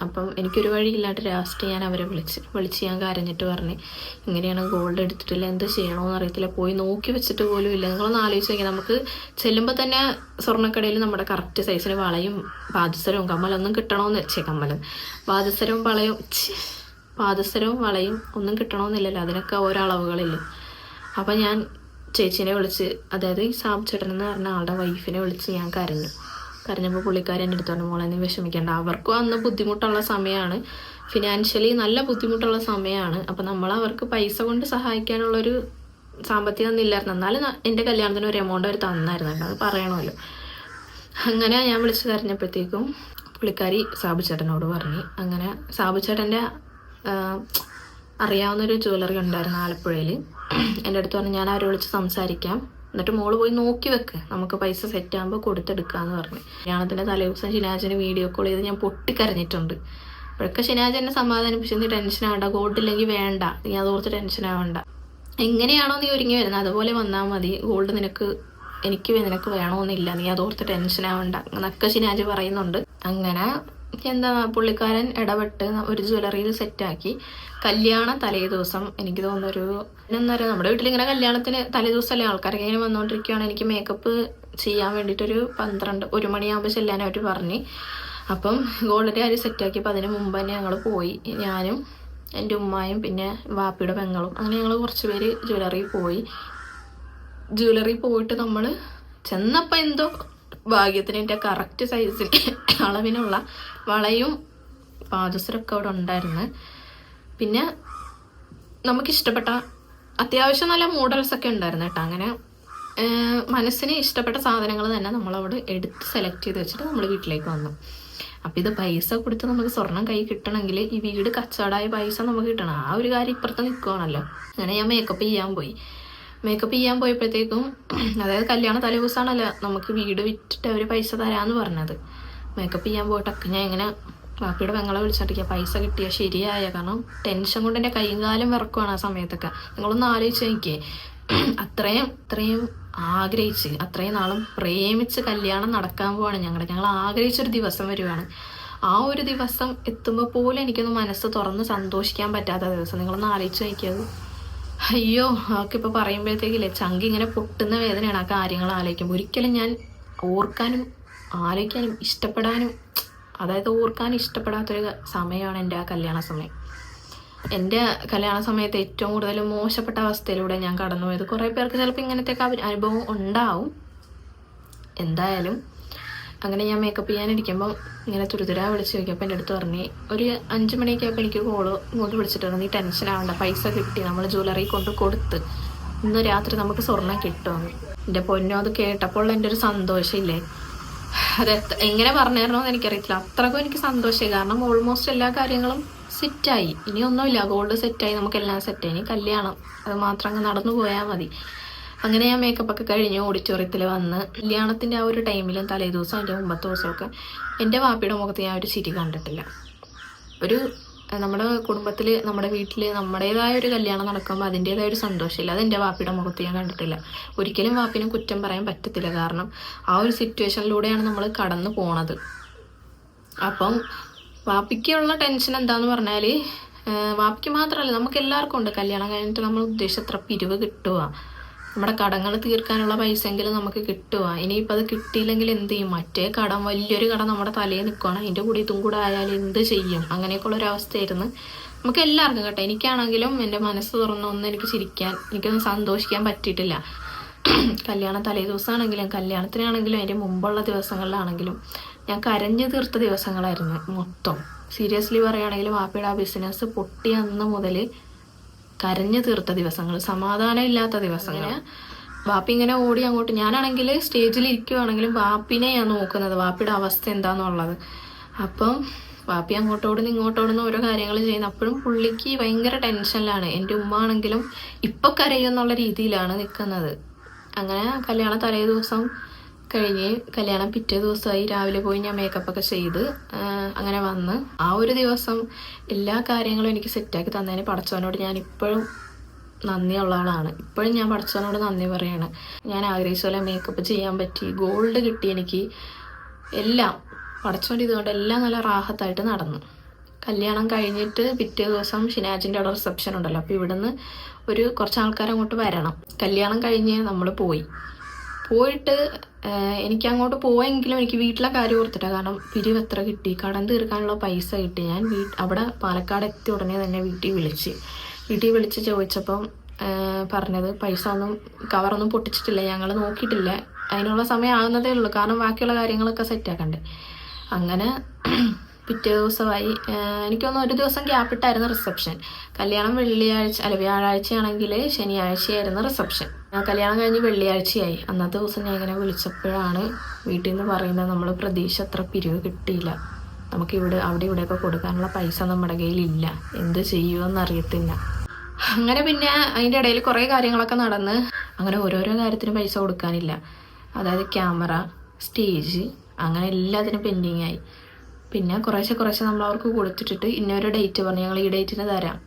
S1: അപ്പം എനിക്കൊരു വഴിയില്ലാണ്ട് ലാസ്റ്റ് ഞാൻ അവരെ വിളിച്ച് ഞാൻ കരഞ്ഞിട്ട് പറഞ്ഞു ഇങ്ങനെയാണ് ഗോൾഡ് എടുത്തിട്ടില്ല, എന്ത് ചെയ്യണമെന്ന് അറിയത്തില്ല, പോയി നോക്കി വെച്ചിട്ട് പോലും ഇല്ല. നിങ്ങളൊന്ന് ആലോചിച്ച് നോക്കി, നമുക്ക് ചെല്ലുമ്പോൾ തന്നെ സ്വർണ്ണക്കടയിൽ നമ്മുടെ കറക്റ്റ് സൈസിന് വളയും പാദസരവും കമ്മലൊന്നും കിട്ടണമെന്ന് വെച്ചേ, പാദസരവും വളയും ഒന്നും കിട്ടണമെന്നില്ലല്ലോ, അതിനൊക്കെ ഓരോ അളവുകളില്ല. അപ്പം ഞാൻ ചേച്ചീനെ വിളിച്ച്, അതായത് ഈ സാബ് ചേട്ടൻ എന്ന് പറഞ്ഞ ആളുടെ വൈഫിനെ വിളിച്ച് ഞാൻ കരഞ്ഞപ്പോൾ പുള്ളിക്കാരൻ എൻ്റെ അടുത്ത് പറഞ്ഞു മോളെ നീ വിഷമിക്കേണ്ട, അവർക്കും അന്ന് ബുദ്ധിമുട്ടുള്ള സമയമാണ്, ഫിനാൻഷ്യലി നല്ല ബുദ്ധിമുട്ടുള്ള സമയമാണ്. അപ്പം നമ്മൾ അവർക്ക് പൈസ കൊണ്ട് സഹായിക്കാനുള്ളൊരു സാമ്പത്തികം ഒന്നും ഇല്ലായിരുന്നു, എന്നാലും എൻ്റെ കല്യാണത്തിന് ഒരു എമൗണ്ട് അവർ തന്നായിരുന്നു, അത് പറയണമല്ലോ. അങ്ങനെ ഞാൻ വിളിച്ച് കരഞ്ഞപ്പോഴത്തേക്കും പുള്ളിക്കാരി സാബു ചേട്ടനോട് പറഞ്ഞു. അങ്ങനെ സാബു ചേട്ടൻ്റെ അറിയാവുന്നൊരു ജ്വല്ലറി ഉണ്ടായിരുന്നു ആലപ്പുഴയിൽ. എൻ്റെ അടുത്ത് പറഞ്ഞു ഞാൻ അവരെ വിളിച്ച് സംസാരിക്കാം, എന്നിട്ട് മോള് പോയി നോക്കി വെക്ക്, നമുക്ക് പൈസ സെറ്റ് ആകുമ്പോൾ കൊടുത്തെടുക്കാമെന്ന് പറഞ്ഞു. കല്യാണത്തിൻ്റെ തലേദിവസം ഷിനാജിന് വീഡിയോ കോൾ ചെയ്ത് ഞാൻ പൊട്ടിക്കരഞ്ഞിട്ടുണ്ട്. അപ്പോഴൊക്കെ ഷിനാജ് എന്നെ സമാധാനിപ്പിച്ച് നീ ടെൻഷൻ ആവണ്ട, ഗോൾഡ് ഇല്ലെങ്കിൽ വേണ്ട, നീ അതോർത്ത് ടെൻഷൻ ആവണ്ട, എങ്ങനെയാണോ നീ ഒരുങ്ങി വരുന്നത് അതുപോലെ വന്നാൽ മതി, ഗോൾഡ് നിനക്ക് വേണമെന്നില്ല, നീ അതോർത്ത് ടെൻഷൻ ആവണ്ട എന്നൊക്കെ ഷിനാജ് പറയുന്നുണ്ട്. അങ്ങനെ എന്താ പുള്ളിക്കാരൻ ഇടപെട്ട് ഒരു ജ്വല്ലറിയിൽ സെറ്റാക്കി. കല്യാണ തലേ ദിവസം എനിക്ക് തോന്നുന്നൊരു നമ്മുടെ വീട്ടിലിങ്ങനെ കല്യാണത്തിന് തലേ ദിവസമല്ലേ ആൾക്കാരൊക്കെ ഇങ്ങനെ വന്നുകൊണ്ടിരിക്കുകയാണ്, എനിക്ക് മേക്കപ്പ് ചെയ്യാൻ വേണ്ടിയിട്ടൊരു 1 മണിയാകുമ്പോൾ ചെല്ലാൻ അവർ പറഞ്ഞ്. അപ്പം ഗോൾഡിൻ്റെ കാര്യം സെറ്റാക്കിയപ്പോൾ അതിന് മുമ്പ് തന്നെ ഞങ്ങൾ പോയി, ഞാനും എൻ്റെ ഉമ്മായും പിന്നെ വാപ്പിയുടെ പെങ്ങളും, അങ്ങനെ ഞങ്ങൾ കുറച്ച് പേര് ജ്വല്ലറി പോയിട്ട് നമ്മൾ ചെന്നപ്പോൾ എന്തോ ഭാഗ്യത്തിന് എൻ്റെ കറക്റ്റ് സൈസിൽ അളവിനുള്ള വളയും പാദസരമൊക്കെ അവിടെ ഉണ്ടായിരുന്നു. പിന്നെ നമുക്കിഷ്ടപ്പെട്ട അത്യാവശ്യം നല്ല മോഡൽസൊക്കെ ഉണ്ടായിരുന്നു കേട്ടോ. അങ്ങനെ മനസ്സിന് ഇഷ്ടപ്പെട്ട സാധനങ്ങൾ തന്നെ നമ്മളവിടെ എടുത്ത് സെലക്ട് ചെയ്ത് വെച്ചിട്ട് നമ്മൾ വീട്ടിലേക്ക് വന്നു. അപ്പം ഇത് പൈസ കൊടുത്ത് നമുക്ക് സ്വർണം കൈ കിട്ടണമെങ്കിൽ ഈ വീട് കച്ചവടമായ പൈസ നമുക്ക് കിട്ടണം, ആ ഒരു കാര്യം ഇപ്പുറത്ത് നിൽക്കുകയാണല്ലോ. അങ്ങനെ ഞാൻ മേക്കപ്പ് ചെയ്യാൻ പോയപ്പോഴത്തേക്കും, അതായത് കല്യാണ തലേ ദിവസമാണല്ലോ നമുക്ക് വീട് വിറ്റിട്ട് അവർ പൈസ തരാമെന്ന് പറഞ്ഞത്. മേക്കപ്പ് ചെയ്യാൻ പോയിട്ടൊക്കെ ഞാൻ ഇങ്ങനെ വാപ്പിയുടെ പെങ്ങളെ വിളിച്ചിട്ടിരിക്കുക, പൈസ കിട്ടിയ ശരിയായ, കാരണം ടെൻഷൻ കൊണ്ട് എൻ്റെ കൈയും കാലും വിറക്കുവാണ് ആ സമയത്തൊക്കെ. നിങ്ങളൊന്ന് ആലോചിച്ച് നോക്കിയേ, അത്രയും ആഗ്രഹിച്ച് അത്രയും നാളും പ്രേമിച്ച് കല്യാണം നടക്കാൻ പോവാണ് ഞങ്ങൾ ആഗ്രഹിച്ചൊരു ദിവസം വരുവാണ്. ആ ഒരു ദിവസം എത്തുമ്പോൾ പോലും എനിക്കൊന്ന് മനസ്സ് തുറന്ന് സന്തോഷിക്കാൻ പറ്റാത്ത ദിവസം. നിങ്ങളൊന്ന് ആലോചിച്ച് നോക്കിയത്. അയ്യോ അവർക്ക് ഇപ്പോൾ പറയുമ്പോഴത്തേക്കില്ലേ ചങ്കി ഇങ്ങനെ പൊട്ടുന്ന വേദനയാണ് ആ കാര്യങ്ങൾ ആലോചിക്കുമ്പോൾ. ഒരിക്കലും ഞാൻ ഓർക്കാനും ആലോചിക്കാനും ഇഷ്ടപ്പെടാനും, അതായത് ഓർക്കാനും ഇഷ്ടപ്പെടാത്തൊരു സമയമാണ് എൻ്റെ ആ കല്യാണ സമയം. എൻ്റെ കല്യാണ സമയത്ത് ഏറ്റവും കൂടുതൽ മോശപ്പെട്ട അവസ്ഥയിലൂടെ ഞാൻ കടന്നു പോയത്. കുറേ പേർക്ക് ചിലപ്പോൾ ഇങ്ങനത്തെയൊക്കെ അനുഭവം ഉണ്ടാവും. എന്തായാലും അങ്ങനെ ഞാൻ മേക്കപ്പ് ചെയ്യാനിരിക്കുമ്പോൾ ഇങ്ങനെ തുരുതുരാ വിളിച്ച് ചോദിക്കുമ്പോൾ എൻ്റെ അടുത്ത് പറഞ്ഞ് ഒരു 5 മണിയൊക്കെ ആയപ്പോൾ എനിക്ക് ഇങ്ങോട്ട് വിളിച്ചിട്ട് നീ ടെൻഷൻ ആവണ്ട, പൈസ കിട്ടി, നമ്മൾ ജ്വല്ലറി കൊടുത്ത് ഇന്ന് രാത്രി നമുക്ക് സ്വർണ്ണം കിട്ടുമെന്ന്. എൻ്റെ പൊന്നോ, അത് കേട്ടപ്പോൾ എൻ്റെ ഒരു സന്തോഷമില്ലേ, അത് എങ്ങനെ പറഞ്ഞു തരണമെന്ന് എനിക്കറിയത്തില്ല, അത്രക്കും എനിക്ക് സന്തോഷമായി. കാരണം ഓൾമോസ്റ്റ് എല്ലാ കാര്യങ്ങളും സെറ്റായി, ഇനി ഒന്നുമില്ല, ഗോൾഡ് സെറ്റായി, നമുക്കെല്ലാം സെറ്റായി, ഇനി കല്യാണം അത് മാത്രം അങ്ങ് നടന്നു പോയാൽ മതി. അങ്ങനെ ഞാൻ മേക്കപ്പൊക്കെ കഴിഞ്ഞ് ഓഡിറ്റോറിയത്തിൽ വന്ന് കല്യാണത്തിൻ്റെ ആ ഒരു ടൈമിലും തലേ ദിവസം അതിൻ്റെ മുമ്പത്തെ ദിവസമൊക്കെ എൻ്റെ വാപ്പിയുടെ മുഖത്ത് ഞാൻ ഒരു ചിരി കണ്ടിട്ടില്ല. നമ്മുടെ കുടുംബത്തിൽ നമ്മുടെ വീട്ടിൽ നമ്മുടേതായ ഒരു കല്യാണം നടക്കുമ്പോൾ അതിൻ്റേതായ ഒരു സന്തോഷമില്ല, അത് എൻ്റെ വാപ്പിയുടെ മുഖത്ത് ഞാൻ കണ്ടിട്ടില്ല. ഒരിക്കലും വാപ്പിനും കുറ്റം പറയാൻ പറ്റത്തില്ല, കാരണം ആ ഒരു സിറ്റുവേഷനിലൂടെയാണ് നമ്മൾ കടന്നു പോണത്. അപ്പം വാപ്പിക്കുള്ള ടെൻഷൻ എന്താന്ന് പറഞ്ഞാൽ, വാപ്പിക്ക് മാത്രമല്ല നമുക്ക് എല്ലാവർക്കും ഉണ്ട്. കല്യാണം കഴിഞ്ഞിട്ട് നമ്മൾ ഉദ്ദേശിച്ചത്ര പിരിവ് കിട്ടുക, നമ്മുടെ കടങ്ങൾ തീർക്കാനുള്ള പൈസയെങ്കിലും നമുക്ക് കിട്ടുക. ഇനിയിപ്പോൾ അത് കിട്ടിയില്ലെങ്കിൽ എന്ത് ചെയ്യും? മറ്റേ കടം, വലിയൊരു കടം നമ്മുടെ തലയിൽ നിൽക്കുകയാണ്, അതിൻ്റെ കൂടെ ഇതും കൂടെ ആയാലും എന്ത് ചെയ്യും? അങ്ങനെയൊക്കെയുള്ളൊരവസ്ഥയായിരുന്നു നമുക്ക് എല്ലാവർക്കും കേട്ടോ. എനിക്കാണെങ്കിലും എൻ്റെ മനസ്സ് തുറന്നൊന്നും എനിക്ക് ചിരിക്കാൻ, എനിക്കൊന്നും സന്തോഷിക്കാൻ പറ്റിയിട്ടില്ല. കല്യാണ തലേ ദിവസമാണെങ്കിലും കല്യാണത്തിനാണെങ്കിലും അതിൻ്റെ മുമ്പുള്ള ദിവസങ്ങളിലാണെങ്കിലും ഞാൻ കരഞ്ഞു തീർത്ത ദിവസങ്ങളായിരുന്നു മൊത്തം. സീരിയസ്ലി പറയുകയാണെങ്കിൽ വാപ്പിയുടെ ആ ബിസിനസ് പൊട്ടിയ അന്ന് മുതൽ കരഞ്ഞു തീർത്ത ദിവസങ്ങൾ, സമാധാനം ഇല്ലാത്ത ദിവസങ്ങൾ. വാപ്പി ഇങ്ങനെ ഓടി അങ്ങോട്ട്, ഞാനാണെങ്കിൽ സ്റ്റേജിൽ ഇരിക്കുവാണെങ്കിലും വാപ്പിനെ ഞാൻ നോക്കുന്നത്, വാപ്പിയുടെ അവസ്ഥ എന്താണെന്നുള്ളത്. അപ്പം വാപ്പി അങ്ങോട്ടോടുന്ന് ഇങ്ങോട്ടോടുന്ന് ഓരോ കാര്യങ്ങൾ ചെയ്യുന്നത്, അപ്പോഴും പുള്ളിക്ക് ഭയങ്കര ടെൻഷനിലാണ്. എൻ്റെ ഉമ്മ ആണെങ്കിലും ഇപ്പം കരയുന്നുള്ള രീതിയിലാണ് നിൽക്കുന്നത്. അങ്ങനെ കല്യാണ തലേ ദിവസം കഴിഞ്ഞ് കല്യാണം പിറ്റേ ദിവസമായി രാവിലെ പോയി ഞാൻ മേക്കപ്പൊക്കെ ചെയ്ത് അങ്ങനെ വന്ന് ആ ഒരു ദിവസം എല്ലാ കാര്യങ്ങളും എനിക്ക് സെറ്റാക്കി തന്നതിന് പടച്ചവനോട് ഞാൻ ഇപ്പോഴും നന്ദിയുള്ള ആളാണ്. ഇപ്പോഴും ഞാൻ പടച്ചവനോട് നന്ദി പറയാണ്. ഞാൻ ആഗ്രഹിച്ച പോലെ മേക്കപ്പ് ചെയ്യാൻ പറ്റി, ഗോൾഡ് കിട്ടി, എനിക്ക് എല്ലാം പടച്ചവൻ്റെ ഇതുകൊണ്ട് എല്ലാം നല്ല റാഹത്തായിട്ട് നടന്നു. കല്യാണം കഴിഞ്ഞിട്ട് പിറ്റേ ദിവസം ഷിനാജിൻ്റെ അവിടെ റിസപ്ഷൻ ഉണ്ടല്ലോ. അപ്പോൾ ഇവിടുന്ന് കുറച്ച് ആൾക്കാർ അങ്ങോട്ട് വരണം. കല്യാണം കഴിഞ്ഞ് നമ്മൾ പോയിട്ട് എനിക്ക് അങ്ങോട്ട് പോയെങ്കിലും എനിക്ക് വീട്ടിലെ കാര്യം ഓർത്തിട്ടാണ്. കാരണം പിരിവ് എത്ര കിട്ടി, കടം തീർക്കാനുള്ള പൈസ കിട്ടി. ഞാൻ അവിടെ പാലക്കാട് എത്തിയ ഉടനെ തന്നെ വീട്ടിൽ വിളിച്ച് ചോദിച്ചപ്പം പറഞ്ഞത് പൈസ കവറൊന്നും പൊട്ടിച്ചിട്ടില്ല, ഞങ്ങൾ നോക്കിയിട്ടില്ല, അതിനുള്ള സമയം ആകുന്നതേ ഉള്ളൂ, കാരണം ബാക്കിയുള്ള കാര്യങ്ങളൊക്കെ സെറ്റാക്കണ്ടേ. അങ്ങനെ പിറ്റേ ദിവസമായി. എനിക്കൊന്ന് ഒരു ദിവസം ഗ്യാപ്പിട്ടായിരുന്നു റിസപ്ഷൻ. കല്യാണം വ്യാഴാഴ്ചയാണെങ്കിൽ ശനിയാഴ്ചയായിരുന്നു റിസപ്ഷൻ. കല്യാണം കഴിഞ്ഞ് വെള്ളിയാഴ്ചയായി. അന്നത്തെ ദിവസം ഞാൻ ഇങ്ങനെ വിളിച്ചപ്പോഴാണ് വീട്ടിൽ നിന്ന് പറയുന്നത്, നമ്മൾ പ്രതീക്ഷ അത്ര പിരിവ് കിട്ടിയില്ല, നമുക്ക് അവിടെ ഇവിടെയൊക്കെ കൊടുക്കാനുള്ള പൈസ നമ്മുടെ കയ്യിലില്ല, എന്ത് ചെയ്യുമെന്ന് അറിയത്തില്ല. അങ്ങനെ പിന്നെ അതിൻ്റെ ഇടയിൽ കുറേ കാര്യങ്ങളൊക്കെ നടന്ന് അങ്ങനെ ഓരോരോ കാര്യത്തിന് പൈസ കൊടുക്കാനില്ല. അതായത് ക്യാമറ, സ്റ്റേജ്, അങ്ങനെ എല്ലാത്തിനും പെൻഡിങ് ആയി. പിന്നെ കുറേശ്ശെ നമ്മൾ അവർക്ക് കൊടുത്തിട്ടിട്ട് ഇന്നൊരു ഡേറ്റ് പറഞ്ഞു, ഞങ്ങൾ ഈ ഡേറ്റിന് തരാം,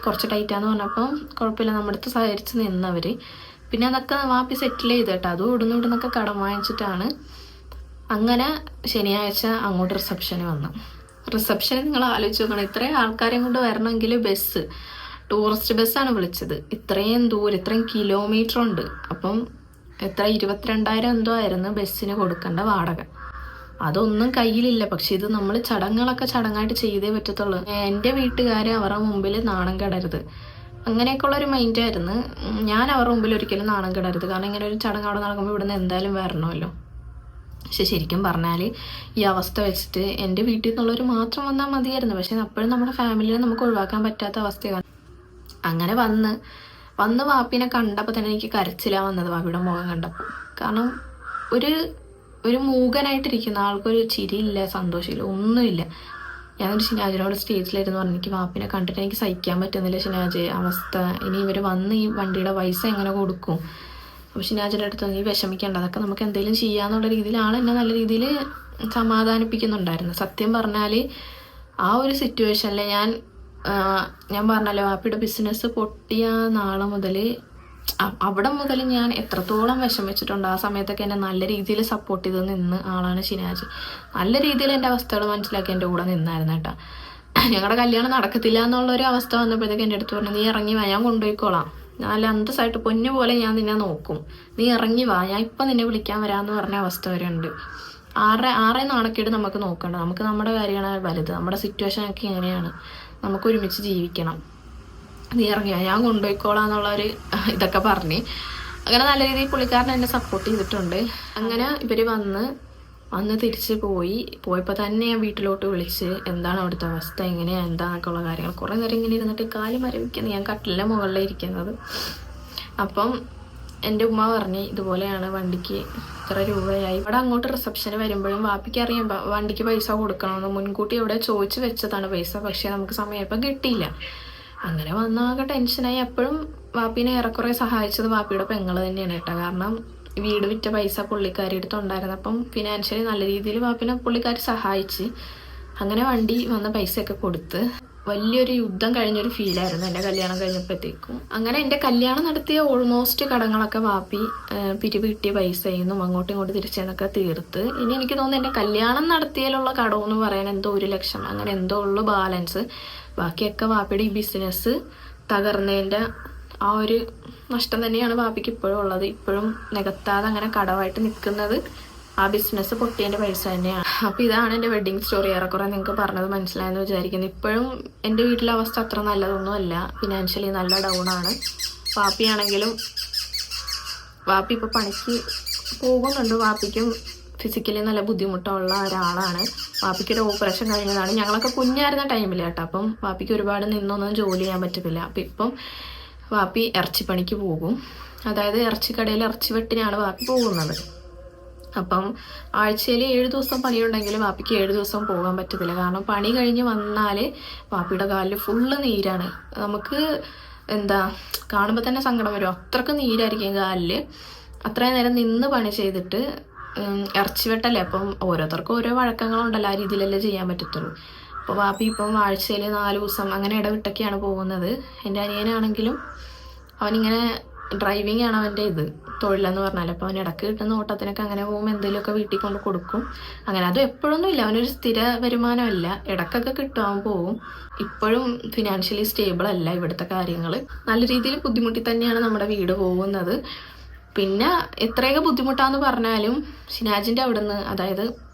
S1: കുറച്ച് ടൈറ്റാന്ന് പറഞ്ഞപ്പം കുഴപ്പമില്ല, നമ്മുടെ അടുത്ത് സഹകരിച്ച് നിന്നവർ. പിന്നെ അതൊക്കെ വാപ്പി സെറ്റിൽ ചെയ്ത് കേട്ടോ. അതും ഇവിടുന്നൊക്കെ കടം വാങ്ങിച്ചിട്ടാണ്. അങ്ങനെ ശനിയാഴ്ച അങ്ങോട്ട് റിസപ്ഷന് വന്നു. റിസപ്ഷന് നിങ്ങൾ ആലോചിച്ച് നോക്കണം, ഇത്രയും ആൾക്കാരെയും കൊണ്ട് വരണമെങ്കിൽ ടൂറിസ്റ്റ് ബസ്സാണ് വിളിച്ചത്. ഇത്രയും ദൂരം, ഇത്രയും കിലോമീറ്റർ ഉണ്ട്. അപ്പം 22,000 എന്തോ ആയിരുന്നു ബസ്സിന് കൊടുക്കേണ്ട വാടക. അതൊന്നും കയ്യിലില്ല. പക്ഷെ ഇത് നമ്മൾ ചടങ്ങായിട്ട് ചെയ്തേ പറ്റത്തുള്ളൂ. എൻ്റെ വീട്ടുകാർ അവരുടെ മുമ്പിൽ നാണം കെടരുത്, അങ്ങനെയൊക്കെയുള്ളൊരു മൈൻഡായിരുന്നു. ഞാൻ അവരുടെ മുമ്പിൽ ഒരിക്കലും നാണം കെടരുത്, കാരണം ഇങ്ങനെ ഒരു ചടങ്ങ് അവിടെ നടക്കുമ്പോൾ ഇവിടുന്ന് എന്തായാലും വരണമല്ലോ. പക്ഷെ ശരിക്കും പറഞ്ഞാൽ ഈ അവസ്ഥ വെച്ചിട്ട് എൻ്റെ വീട്ടിൽ നിന്നുള്ളവർ മാത്രം വന്നാൽ മതിയായിരുന്നു. പക്ഷെ അപ്പോഴും നമ്മുടെ ഫാമിലിയെ നമുക്ക് ഒഴിവാക്കാൻ പറ്റാത്ത അവസ്ഥയാണ്. അങ്ങനെ വന്ന് വാപ്പിനെ കണ്ടപ്പോൾ തന്നെ എനിക്ക് കരച്ചിലാണ് വന്നത്, വാപ്പിയുടെ മുഖം കണ്ടപ്പോൾ. കാരണം ഒരു മൂകനായിട്ടിരിക്കുന്ന ആൾക്കൊരു ചിരിയില്ല, സന്തോഷമില്ല, ഒന്നുമില്ല. ഞാനൊരു ഷിനാജിനോട് സ്റ്റേജിലായിരുന്നു പറഞ്ഞു, എനിക്ക് വാപ്പിനെ കണ്ടിട്ട് എനിക്ക് സഹിക്കാൻ പറ്റുന്നില്ല ഷിനാജ്, അവസ്ഥ, ഇനി ഇവർ വന്ന് ഈ വണ്ടിയുടെ പൈസ എങ്ങനെ കൊടുക്കും. അപ്പോൾ ഷിനാജിൻ്റെ അടുത്ത് നീ വിഷമിക്കേണ്ട, അതൊക്കെ നമുക്ക് എന്തെങ്കിലും ചെയ്യാന്നുള്ള രീതിയിലാണ് എന്നെ നല്ല രീതിയിൽ സമാധാനിപ്പിക്കുന്നുണ്ടായിരുന്നു. സത്യം പറഞ്ഞാൽ ആ ഒരു സിറ്റുവേഷനിൽ ഞാൻ പറഞ്ഞല്ലോ, വാപ്പിയുടെ ബിസിനസ് പൊട്ടിയ നാളെ മുതൽ അവിടെ മുതൽ ഞാൻ എത്രത്തോളം വിഷമിച്ചിട്ടുണ്ട്. ആ സമയത്തൊക്കെ എന്നെ നല്ല രീതിയിൽ സപ്പോർട്ട് ചെയ്ത് നിന്ന് ആളാണ് ഷിനാജ്. നല്ല രീതിയിൽ എൻ്റെ അവസ്ഥകൾ മനസ്സിലാക്കി എൻ്റെ കൂടെ നിന്നായിരുന്നു കേട്ടോ. ഞങ്ങളുടെ കല്യാണം നടക്കത്തില്ല എന്നുള്ളൊരു അവസ്ഥ വന്നപ്പോഴത്തേക്ക് എൻ്റെ അടുത്ത് പറഞ്ഞു, നീ ഇറങ്ങി വാ, ഞാൻ കൊണ്ടുപോയിക്കോളാം, നല്ല അന്തസ്സായിട്ട് പൊന്നു പോലെ ഞാൻ നിന്നെ നോക്കും, നീ ഇറങ്ങി വാ, ഞാൻ ഇപ്പം നിന്നെ വിളിക്കാൻ വരാമെന്ന് പറഞ്ഞ അവസ്ഥ വരെ ഉണ്ട്. ആറേ നാണക്കേട് നമുക്ക് നോക്കണ്ട, നമുക്ക് നമ്മുടെ കാര്യമാണ് വലുത്, നമ്മുടെ സിറ്റുവേഷനൊക്കെ എങ്ങനെയാണ്, നമുക്ക് ഒരുമിച്ച് ജീവിക്കണം, നീ ഇറങ്ങിയാ ഞാൻ കൊണ്ടുപോയിക്കോളാം എന്നുള്ളൊരു ഇതൊക്കെ പറഞ്ഞ് അങ്ങനെ നല്ല രീതിയിൽ പുള്ളിക്കാരൻ എന്നെ സപ്പോർട്ട് ചെയ്തിട്ടുണ്ട്. അങ്ങനെ ഇവർ വന്ന് തിരിച്ച് പോയപ്പോൾ തന്നെ ഞാൻ വീട്ടിലോട്ട് വിളിച്ച് എന്താണ് അവിടുത്തെ അവസ്ഥ, എങ്ങനെയാണ് എന്താണെന്നൊക്കെ ഉള്ള കാര്യങ്ങൾ കുറേ നേരം ഇങ്ങനെ ഇരുന്നിട്ട് കാല് മരവിക്കുന്നത്, ഞാൻ കട്ടിലിൻ്റെ മുകളിലാണ് ഇരിക്കുന്നത്. അപ്പം എൻ്റെ ഉമ്മ പറഞ്ഞ് ഇതുപോലെയാണ്, വണ്ടിക്ക് ഇത്ര രൂപയായി. ഇവിടെ അങ്ങോട്ട് റിസപ്ഷന് വരുമ്പോഴും വാപ്പിക്ക് അറിയാം വണ്ടിക്ക് പൈസ കൊടുക്കണമെന്ന്, മുൻകൂട്ടി ഇവിടെ ചോദിച്ച് വെച്ചതാണ് പൈസ, പക്ഷേ നമുക്ക് സമയപ്പം കിട്ടിയില്ല. അങ്ങനെ വന്നാകെ ടെൻഷനായി. എപ്പോഴും വാപ്പിനെ ഏറെക്കുറെ സഹായിച്ചത് വാപ്പിയുടെ പെങ്ങൾ തന്നെയാണ് കേട്ടോ. കാരണം വീട് വിറ്റ പൈസ പുള്ളിക്കാരി അടുത്തുണ്ടായിരുന്നു. അപ്പം ഫിനാൻഷ്യലി നല്ല രീതിയിൽ വാപ്പിനെ പുള്ളിക്കാരി സഹായിച്ച് അങ്ങനെ വണ്ടി വന്ന പൈസയൊക്കെ കൊടുത്ത് വലിയൊരു യുദ്ധം കഴിഞ്ഞൊരു ഫീലായിരുന്നു എൻ്റെ കല്യാണം കഴിഞ്ഞപ്പോഴത്തേക്കും. അങ്ങനെ എൻ്റെ കല്യാണം നടത്തിയ ഓൾമോസ്റ്റ് കടങ്ങളൊക്കെ വാപ്പി പിരിവ് കിട്ടിയ പൈസയൊന്നും അങ്ങോട്ടും ഇങ്ങോട്ടും തിരിച്ചെന്നൊക്കെ തീർത്ത്. ഇനി എനിക്ക് തോന്നുന്നു എൻ്റെ കല്യാണം നടത്തിയാലുള്ള കടമെന്ന് പറയാൻ എന്തോ 1 ലക്ഷം അങ്ങനെ എന്തോ ഉള്ളു ബാലൻസ്. ബാക്കിയൊക്കെ വാപ്പിയുടെ ഈ ബിസിനസ് തകർന്നതിൻ്റെ ആ ഒരു നഷ്ടം തന്നെയാണ് വാപ്പിക്ക് ഇപ്പോഴും ഉള്ളത്. ഇപ്പോഴും നികത്താതെ അങ്ങനെ കടമായിട്ട് നിൽക്കുന്നത് ആ ബിസിനസ് പൊട്ടിയതിൻ്റെ പൈസ തന്നെയാണ്. അപ്പോൾ ഇതാണ് എൻ്റെ വെഡ്ഡിങ് സ്റ്റോറി. ഏറെക്കുറെ നിങ്ങൾക്ക് പറഞ്ഞത് മനസ്സിലായെന്ന് വിചാരിക്കുന്നു. ഇപ്പോഴും എൻ്റെ വീട്ടിലെ അവസ്ഥ അത്ര നല്ലതൊന്നുമല്ല, ഫിനാൻഷ്യലി നല്ല ഡൗണാണ്. വാപ്പിയാണെങ്കിലും വാപ്പി ഇപ്പോൾ പണിക്ക് പോകുന്നുണ്ട്. വാപ്പിക്കും ഫിസിക്കലി നല്ല ബുദ്ധിമുട്ടുള്ള ഒരാളാണ്. വാപ്പിക്കൊരു ഓപ്പറേഷൻ കഴിഞ്ഞതാണ്. ഞങ്ങളൊക്കെ കുഞ്ഞായിരുന്ന ടൈമിൽ കേട്ടോ. അപ്പം വാപ്പിക്ക് ഒരുപാട് നിന്നൊന്നും ജോലി ചെയ്യാൻ പറ്റത്തില്ല. അപ്പം ഇപ്പം വാപ്പി ഇറച്ചിപ്പണിക്ക് പോകും. അതായത് ഇറച്ചിക്കടയിൽ ഇറച്ചി വെട്ടിനാണ് വാപ്പി പോകുന്നത്. അപ്പം ആഴ്ചയിൽ 7 ദിവസം പണിയുണ്ടെങ്കിലും വാപ്പിക്ക് 7 ദിവസം പോകാൻ പറ്റത്തില്ല. കാരണം പണി കഴിഞ്ഞ് വന്നാൽ വാപ്പിയുടെ കാലിൽ ഫുള്ള് നീരാണ്. നമുക്ക് കാണുമ്പോൾ തന്നെ സങ്കടം വരും, അത്രക്ക് നീരായിരിക്കും കാലിൽ. അത്രയും നേരം നിന്ന് പണി ചെയ്തിട്ട് ഇറച്ചി വെട്ടല്ലേ, അപ്പം ഓരോരുത്തർക്കും ഓരോ വഴക്കങ്ങളുണ്ടല്ലോ, ആ രീതിയിലല്ലേ ചെയ്യാൻ പറ്റത്തുള്ളൂ. അപ്പോൾ വാപ്പി ഇപ്പം ആഴ്ചയിൽ 4 ദിവസം അങ്ങനെ ഇടവിട്ടൊക്കെയാണ് പോകുന്നത്. എൻ്റെ അനിയനാണെങ്കിലും അവനിങ്ങനെ ഡ്രൈവിംഗ് ആണ് അവൻ്റെ തൊഴിലെന്ന് പറഞ്ഞാൽ. അപ്പോൾ അവൻ ഇടയ്ക്ക് കിട്ടുന്ന ഓട്ടത്തിനൊക്കെ അങ്ങനെ പോകുമ്പോൾ എന്തെങ്കിലുമൊക്കെ വീട്ടിൽ കൊണ്ട് കൊടുക്കും. അങ്ങനെ അതും എപ്പോഴൊന്നും ഇല്ല, അവനൊരു സ്ഥിര വരുമാനമല്ല, ഇടയ്ക്കൊക്കെ കിട്ടും, അവൻ പോവും. ഇപ്പോഴും ഫിനാൻഷ്യലി സ്റ്റേബിൾ അല്ല ഇവിടുത്തെ കാര്യങ്ങൾ. നല്ല രീതിയിൽ ബുദ്ധിമുട്ടി തന്നെയാണ് നമ്മുടെ വീട് പോകുന്നത്. പിന്നെ എത്രയൊക്കെ ബുദ്ധിമുട്ടാന്ന് പറഞ്ഞാലും ഷിനാജിൻ്റെ അവിടുന്ന്, അതായത്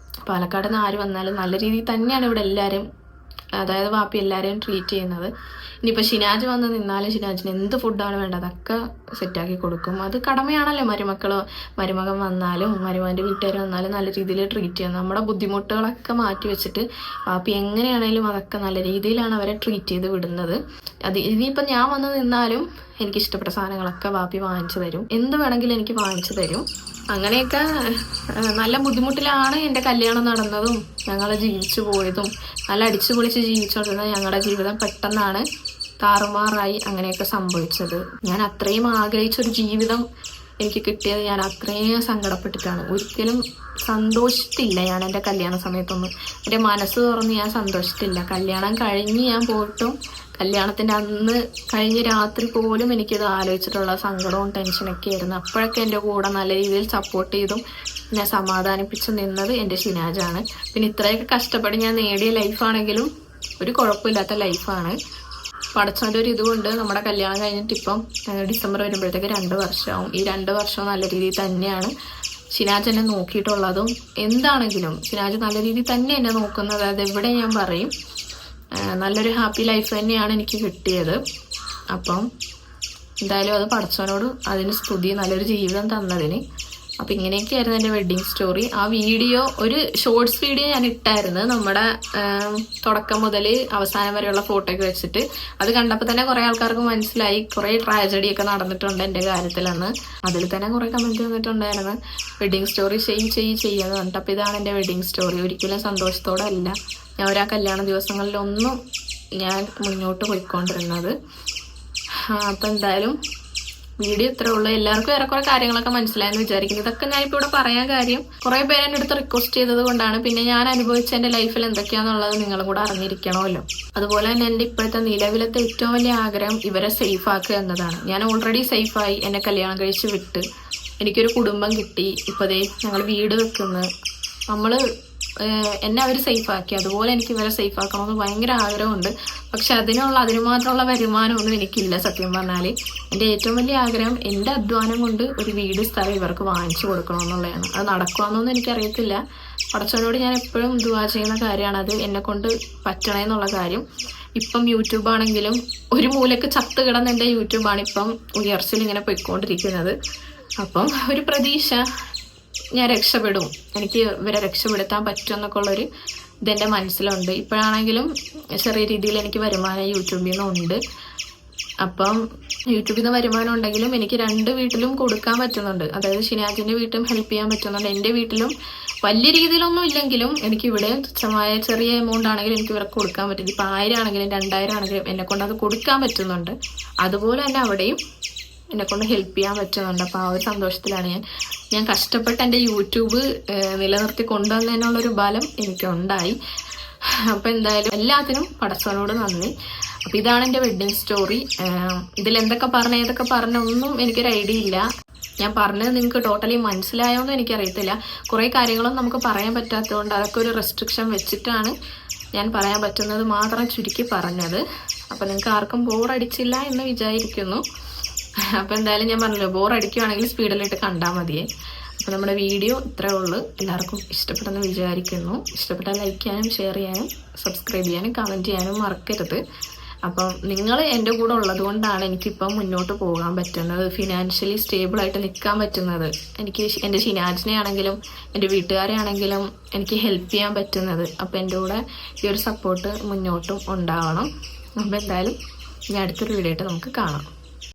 S1: പാലക്കാട് നിന്ന് ആര് വന്നാലും നല്ല രീതിയിൽ തന്നെയാണ് ഇവിടെ എല്ലാവരും, അതായത് വാപ്പി എല്ലാവരെയും ട്രീറ്റ് ചെയ്യുന്നത്. ഇനിയിപ്പോൾ ഷിനാജ് വന്ന് നിന്നാലും ഷിനാജിന് എന്ത് ഫുഡാണ് വേണ്ടത് അതൊക്കെ സെറ്റാക്കി കൊടുക്കും. അത് കടമയാണല്ലോ. മരുമകൻ വന്നാലും മരുമകൻ്റെ വീട്ടുകാർ വന്നാലും നല്ല രീതിയിൽ ട്രീറ്റ് ചെയ്യാം. നമ്മുടെ ബുദ്ധിമുട്ടുകളൊക്കെ മാറ്റി വെച്ചിട്ട് വാപ്പി എങ്ങനെയാണേലും അതൊക്കെ നല്ല രീതിയിലാണ് അവരെ ട്രീറ്റ് ചെയ്ത് വിടുന്നത്. ഇനിയിപ്പോൾ ഞാൻ വന്ന് നിന്നാലും എനിക്ക് ഇഷ്ടപ്പെട്ട സാധനങ്ങളൊക്കെ വാപ്പി വാങ്ങിച്ചു തരും, എന്ത് വേണമെങ്കിലും എനിക്ക് വാങ്ങിച്ചു തരും. അങ്ങനെയൊക്കെ നല്ല ബുദ്ധിമുട്ടിലാണ് എൻ്റെ കല്യാണം നടന്നതും ഞങ്ങൾ ജീവിച്ചു പോയതും. നല്ല അടിച്ചു പൊളിച്ച് ജീവിച്ചുകൊണ്ടിരുന്ന ഞങ്ങളുടെ ജീവിതം പെട്ടെന്നാണ് താറുമാറായി അങ്ങനെയൊക്കെ സംഭവിച്ചത്. ഞാൻ അത്രയും ആഗ്രഹിച്ചൊരു ജീവിതം എനിക്ക് കിട്ടിയത് ഞാൻ അത്രയും സങ്കടപ്പെട്ടിട്ടാണ്. ഒരിക്കലും സന്തോഷിച്ചിട്ടില്ല ഞാൻ എൻ്റെ കല്യാണ സമയത്തൊന്നും. എൻ്റെ മനസ്സ് തുറന്ന് ഞാൻ സന്തോഷിച്ചിട്ടില്ല. കല്യാണം കഴിഞ്ഞ് ഞാൻ പോയിട്ടും കല്യാണത്തിൻ്റെ അന്ന് കഴിഞ്ഞ രാത്രി പോലും എനിക്കിത് ആലോചിച്ചിട്ടുള്ള സങ്കടവും ടെൻഷനൊക്കെ ആയിരുന്നു. അപ്പോഴൊക്കെ എൻ്റെ കൂടെ നല്ല രീതിയിൽ സപ്പോർട്ട് ചെയ്തും എന്നെ സമാധാനിപ്പിച്ച് നിന്നത് എൻ്റെ ഷിനാജാണ്. പിന്നെ ഇത്രയൊക്കെ കഷ്ടപ്പെട്ട് ഞാൻ നേടിയ ലൈഫാണെങ്കിലും ഒരു കുഴപ്പമില്ലാത്ത ലൈഫാണ്. പടച്ചോൻ്റെ ഒരു ഇതുകൊണ്ട് നമ്മുടെ കല്യാണം കഴിഞ്ഞിട്ട് ഇപ്പം ഡിസംബർ വരുമ്പോഴത്തേക്ക് 2 വർഷമാവും. ഈ 2 വർഷവും നല്ല രീതിയിൽ തന്നെയാണ് ഷിനാജ് എന്നെ നോക്കിയിട്ടുള്ളതും. എന്താണെങ്കിലും ഷിനാജ് നല്ല രീതിയിൽ തന്നെ എന്നെ നോക്കുന്നത്. അത് എവിടെ ഞാൻ പറയും, നല്ലൊരു ഹാപ്പി ലൈഫ് തന്നെയാണ് എനിക്ക് കിട്ടിയത്. അപ്പം എന്തായാലും അത് പടച്ചവനോട് അതിന് സ്തുതി, നല്ലൊരു ജീവിതം തന്നതിന്. അപ്പം ഇങ്ങനെയൊക്കെയായിരുന്നു എൻ്റെ വെഡ്ഡിങ് സ്റ്റോറി. ആ വീഡിയോ, ഒരു ഷോർട്സ് വീഡിയോ ഞാൻ ഇട്ടായിരുന്നു, നമ്മുടെ തുടക്കം മുതൽ അവസാനം വരെയുള്ള ഫോട്ടോയൊക്കെ വെച്ചിട്ട്. അത് കണ്ടപ്പോൾ തന്നെ കുറേ ആൾക്കാർക്ക് മനസ്സിലായി കുറേ ട്രാജഡിയൊക്കെ നടന്നിട്ടുണ്ട് എൻ്റെ കാര്യത്തിലെന്ന്. അതിൽ തന്നെ കുറേ കമൻറ്റ് വന്നിട്ടുണ്ടായിരുന്നു, വെഡ്ഡിങ് സ്റ്റോറി ചെയ്യുമെന്ന് പറഞ്ഞിട്ട്. അപ്പോൾ ഇതാണ് എൻ്റെ വെഡ്ഡിങ് സ്റ്റോറി. ഒരിക്കലും സന്തോഷത്തോടെ അല്ല ഞാൻ ഒരാ കല്യാണ ദിവസങ്ങളിലൊന്നും ഞാൻ മുന്നോട്ട് പോയിക്കൊണ്ടിരുന്നത്. അപ്പം എന്തായാലും വീഡിയോ ഇത്രേ ഉള്ളൂ. എല്ലാവർക്കും ഏറെക്കുറെ കാര്യങ്ങളൊക്കെ മനസ്സിലായെന്ന് വിചാരിക്കുന്നു. ഇതൊക്കെ ഞാനിപ്പോൾ ഇവിടെ പറയാൻ കാര്യം കുറേ പേര് എൻ്റെ അടുത്ത് റിക്വസ്റ്റ് ചെയ്തത് കൊണ്ടാണ്. പിന്നെ ഞാൻ അനുഭവിച്ച എൻ്റെ ലൈഫിൽ എന്തൊക്കെയാണെന്നുള്ളത് നിങ്ങളും കൂടെ അറിഞ്ഞിരിക്കണമല്ലോ. അതുപോലെ തന്നെ എൻ്റെ ഇപ്പോഴത്തെ നിലവിലത്തെ ഏറ്റവും വലിയ ആഗ്രഹം ഇവരെ സേഫ് ആക്കുക എന്നതാണ്. ഞാൻ ഓൾറെഡി സേഫായി, എന്നെ കല്യാണം കഴിച്ച് വിട്ട് എനിക്കൊരു കുടുംബം കിട്ടി. ഇപ്പോഴേ ഞങ്ങൾ വീട് വെക്കുന്നു. എന്നെ അവർ സേഫാക്കി, അതുപോലെ എനിക്ക് ഇവരെ സേഫാക്കണമെന്ന് ഭയങ്കര ആഗ്രഹമുണ്ട്. പക്ഷെ അതിന് മാത്രമുള്ള വരുമാനമൊന്നും എനിക്കില്ല സത്യം പറഞ്ഞാൽ. എൻ്റെ ഏറ്റവും വലിയ ആഗ്രഹം എൻ്റെ അധ്വാനം കൊണ്ട് ഒരു വീട് സ്ഥലം ഇവർക്ക് വാങ്ങിച്ചു കൊടുക്കണമെന്നുള്ളതാണ്. അത് നടക്കുമെന്നൊന്നും എനിക്കറിയത്തില്ല. പടച്ചവനോട് ഞാൻ എപ്പോഴും ദുആ ചെയ്യുന്ന കാര്യമാണ് അത് എന്നെക്കൊണ്ട് പറ്റണമെന്നുള്ള കാര്യം. ഇപ്പം യൂട്യൂബാണെങ്കിലും ഒരു മൂലക്ക് ചത്ത് കിടന്ന എൻ്റെ യൂട്യൂബാണ് ഇപ്പം ഉയർച്ചയിൽ ഇങ്ങനെ പോയിക്കൊണ്ടിരിക്കുന്നത്. അപ്പം ഒരു പ്രതീക്ഷ, ഞാൻ രക്ഷപ്പെടും, എനിക്ക് ഇവരെ രക്ഷപ്പെടുത്താൻ പറ്റുമെന്നൊക്കെ ഉള്ളൊരു ഇതെൻ്റെ മനസ്സിലുണ്ട്. ഇപ്പോഴാണെങ്കിലും ചെറിയ രീതിയിൽ എനിക്ക് വരുമാനം യൂട്യൂബിൽ നിന്നുണ്ട്. അപ്പം യൂട്യൂബിൽ നിന്ന് വരുമാനം ഉണ്ടെങ്കിലും എനിക്ക് 2 വീട്ടിലും കൊടുക്കാൻ പറ്റുന്നുണ്ട്. അതായത് ഷിനാജിൻ്റെ വീട്ടിലും ഹെൽപ്പ് ചെയ്യാൻ പറ്റുന്നുണ്ട്. എൻ്റെ വീട്ടിലും വലിയ രീതിയിലൊന്നും ഇല്ലെങ്കിലും എനിക്കിവിടെ തുച്ഛമായ ചെറിയ എമൗണ്ട് ആണെങ്കിലും എനിക്ക് ഇവർക്ക് കൊടുക്കാൻ പറ്റും. ഇപ്പം 1000 ആണെങ്കിലും 2000 ആണെങ്കിലും എന്നെക്കൊണ്ട് അത് കൊടുക്കാൻ പറ്റുന്നുണ്ട്. അതുപോലെ തന്നെ അവിടെയും എന്നെക്കൊണ്ട് ഹെൽപ്പ് ചെയ്യാൻ പറ്റുന്നുണ്ട്. അപ്പോൾ ആ ഒരു സന്തോഷത്തിലാണ് ഞാൻ കഷ്ടപ്പെട്ട് എൻ്റെ യൂട്യൂബ് നിലനിർത്തി കൊണ്ടുവന്നതിനുള്ളൊരു ബലം എനിക്കുണ്ടായി. അപ്പോൾ എന്തായാലും എല്ലാത്തിനും പടച്ചവനോട് നന്ദി. അപ്പോൾ ഇതാണ് എൻ്റെ വെഡ്ഡിങ് സ്റ്റോറി. ഇതിലെന്തൊക്കെ ഏതൊക്കെ ഒന്നും എനിക്കൊരു ഐഡിയ ഇല്ല. ഞാൻ പറഞ്ഞത് നിങ്ങൾക്ക് ടോട്ടലി മനസ്സിലായോന്നും എനിക്കറിയത്തില്ല. കുറേ കാര്യങ്ങളും നമുക്ക് പറയാൻ പറ്റാത്തതുകൊണ്ട് അതൊക്കെ ഒരു റെസ്ട്രിക്ഷൻ വെച്ചിട്ടാണ് ഞാൻ പറയാൻ പറ്റുന്നത് മാത്രം ചുരുക്കി പറഞ്ഞത്. അപ്പോൾ നിങ്ങൾക്ക് ആർക്കും ബോറടിച്ചില്ല എന്ന് വിചാരിക്കുന്നു. അപ്പോൾ എന്തായാലും ഞാൻ പറഞ്ഞല്ലോ, ബോറടിക്കുകയാണെങ്കിൽ സ്പീഡിലിട്ട് കണ്ടാൽ മതിയേ. അപ്പോൾ നമ്മുടെ വീഡിയോ ഇത്രേ ഉള്ളൂ. എല്ലാവർക്കും ഇഷ്ടപ്പെട്ടെന്ന് വിചാരിക്കുന്നു. ഇഷ്ടപ്പെട്ടാൽ ലൈക്ക് ചെയ്യാനും ഷെയർ ചെയ്യാനും സബ്സ്ക്രൈബ് ചെയ്യാനും കമൻറ്റ് ചെയ്യാനും മറക്കരുത്. അപ്പം നിങ്ങൾ എൻ്റെ കൂടെ ഉള്ളത് കൊണ്ടാണ് എനിക്കിപ്പം മുന്നോട്ട് പോകാൻ പറ്റുന്നത്, ഫിനാൻഷ്യലി സ്റ്റേബിളായിട്ട് നിൽക്കാൻ പറ്റുന്നത്. എനിക്ക് എൻ്റെ ഷിനാജിനെ ആണെങ്കിലും എൻ്റെ വീട്ടുകാരെ ആണെങ്കിലും എനിക്ക് ഹെൽപ്പ് ചെയ്യാൻ പറ്റുന്നത്. അപ്പോൾ എൻ്റെ കൂടെ ഈ ഒരു സപ്പോർട്ട് മുന്നോട്ടും ഉണ്ടാവണം. അപ്പോൾ എന്തായാലും ഇനി അടുത്തൊരു വീഡിയോ ആയിട്ട് നമുക്ക് കാണാം.